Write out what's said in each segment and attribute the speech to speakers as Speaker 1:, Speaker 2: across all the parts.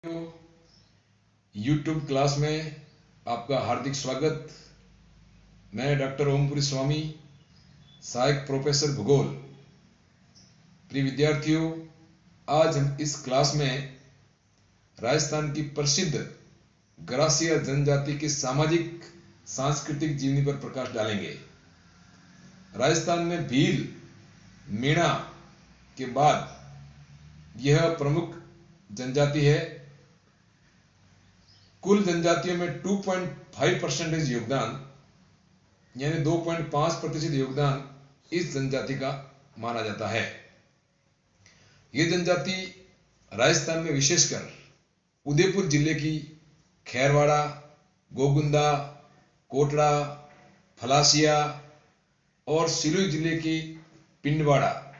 Speaker 1: YouTube class में आपका हार्दिक स्वागत। मैं डॉक्टर ओमपुरी स्वामी, सहायक प्रोफेसर भूगोल। प्रिय विद्यार्थियों, आज हम इस क्लास में राजस्थान की प्रसिद्ध गरासिया जनजाति की सामाजिक सांस्कृतिक जीवनी पर प्रकाश डालेंगे। राजस्थान में भील, मीणा के बाद यह प्रमुख जनजाति है। कुल जनजातियों में 2.5% योगदान यानी 2.5% योगदान इस जनजाति का माना जाता है। यह जनजाति राजस्थान में विशेषकर उदयपुर जिले की खैरवाड़ा, गोगुंदा, कोटड़ा, फलासिया और सिरोही जिले की पिंडवाड़ा,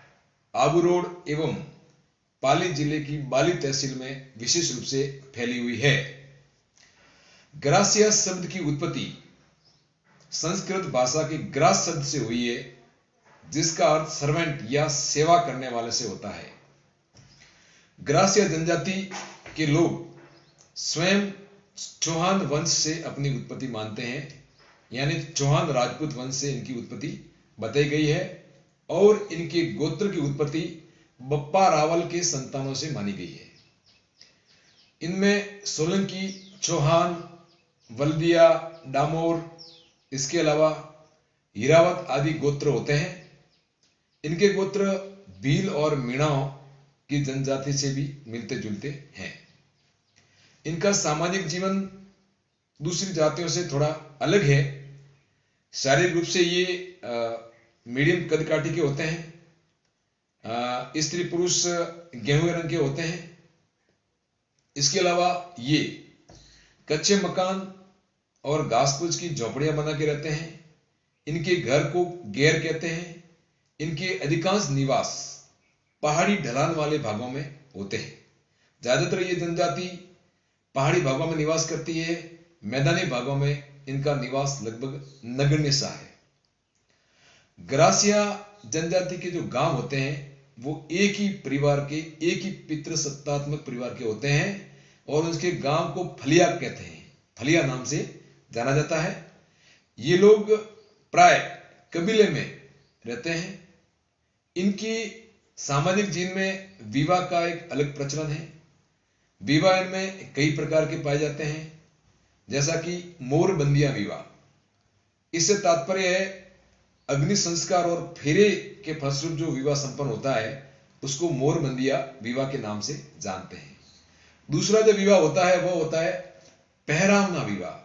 Speaker 1: आबूरोड एवं पाली जिले की बाली तहसील में विशेष रूप से फैली हुई है। ग्रासिया शब्द की उत्पत्ति संस्कृत भाषा के ग्रास शब्द से हुई है, जिसका अर्थ सर्वेंट या सेवा करने वाले से होता है। ग्रासिया जनजाति के लोग स्वयं चौहान वंश से अपनी उत्पत्ति मानते हैं, यानी चौहान राजपूत वंश से इनकी उत्पत्ति बताई गई है और इनके गोत्र की उत्पत्ति बप्पा रावल के संतानों से मानी गई है। इनमें सोलंकी, चौहान, वल्दिया, डामोर, इसके अलावा हिरावत आदि गोत्र होते हैं। इनके गोत्र भील और मीणाओं की जनजाति से भी मिलते जुलते हैं। इनका सामाजिक जीवन दूसरी जातियों से थोड़ा अलग है। शारीरिक रूप से ये मीडियम कदकाठी के होते हैं। स्त्री पुरुष गेहूं रंग के होते हैं। इसके अलावा ये कच्चे मकान और घास फूस की झोपड़ियां बना के रहते हैं। इनके घर को गैर कहते हैं। इनके अधिकांश निवास पहाड़ी ढलान वाले भागों में होते हैं। ज्यादातर ये जनजाति पहाड़ी भागों में निवास करती है। मैदानी भागों में इनका निवास लगभग नगण्य सा है। ग्रासिया जनजाति के जो गांव होते हैं वो एक ही परिवार के, एक ही पितृसत्तात्मक परिवार के होते हैं और उसके गांव को फलिया कहते हैं। फलिया नाम से जाना जाता है। ये लोग प्राय कबीले में रहते हैं। इनकी सामाजिक जीवन में विवाह का एक अलग प्रचलन है। विवाह इनमें कई प्रकार के पाए जाते हैं, जैसा कि मोरबंदिया विवाह। इससे तात्पर्य है अग्नि संस्कार और फेरे के फलस्वरूप जो विवाह संपन्न होता है उसको मोरबंदिया विवाह के नाम से जानते हैं। दूसरा जो विवाह होता है वो होता है पहरावना विवाह।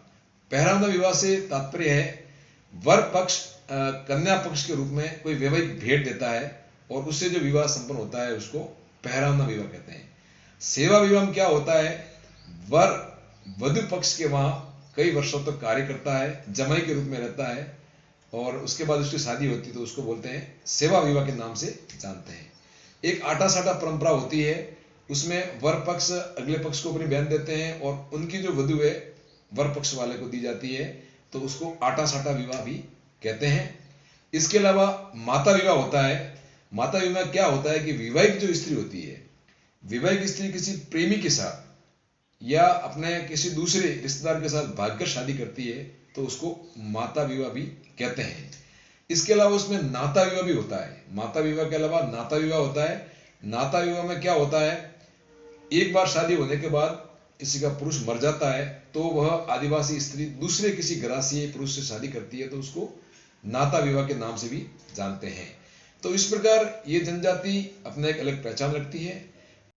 Speaker 1: पहरावना विवाह से तात्पर्य है वर पक्ष कन्या पक्ष के रूप में कोई वैवाहिक भेंट देता है और उससे जो विवाह संपन्न होता है उसको पहरावना विवाह कहते हैं। सेवा विवाह में क्या होता है, वर वधु पक्ष के वहां कई वर्षों तक कार्य करता है, जमाई के रूप में रहता है और उसके बाद उसकी शादी होती है तो उसको बोलते हैं सेवा विवाह के नाम से जानते हैं। एक आटा साटा परंपरा होती है, उसमें वर पक्ष अगले पक्ष को अपनी बहन देते हैं और उनकी जो वधु है वर पक्ष वाले को दी जाती है, तो उसको आटा साटा विवाह भी कहते हैं। इसके अलावा माता विवाह होता है। माता विवाह क्या होता है कि विवाहिक जो स्त्री होती है, विवाहिक स्त्री किसी प्रेमी के साथ या अपने किसी दूसरे रिश्तेदार के साथ भागकर शादी करती है तो उसको माता विवाह भी कहते हैं। इसके अलावा उसमें नाता विवाह भी होता है। माता विवाह के अलावा नाता विवाह होता है। नाता विवाह में क्या होता है, एक बार शादी होने के बाद किसी का पुरुष मर जाता है तो वह आदिवासी स्त्री दूसरे किसी ग्रासीय पुरुष से शादी करती है तो उसको नाता विवाह के नाम से भी जानते हैं। तो इस प्रकार ये जनजाति अपना एक अलग पहचान रखती है।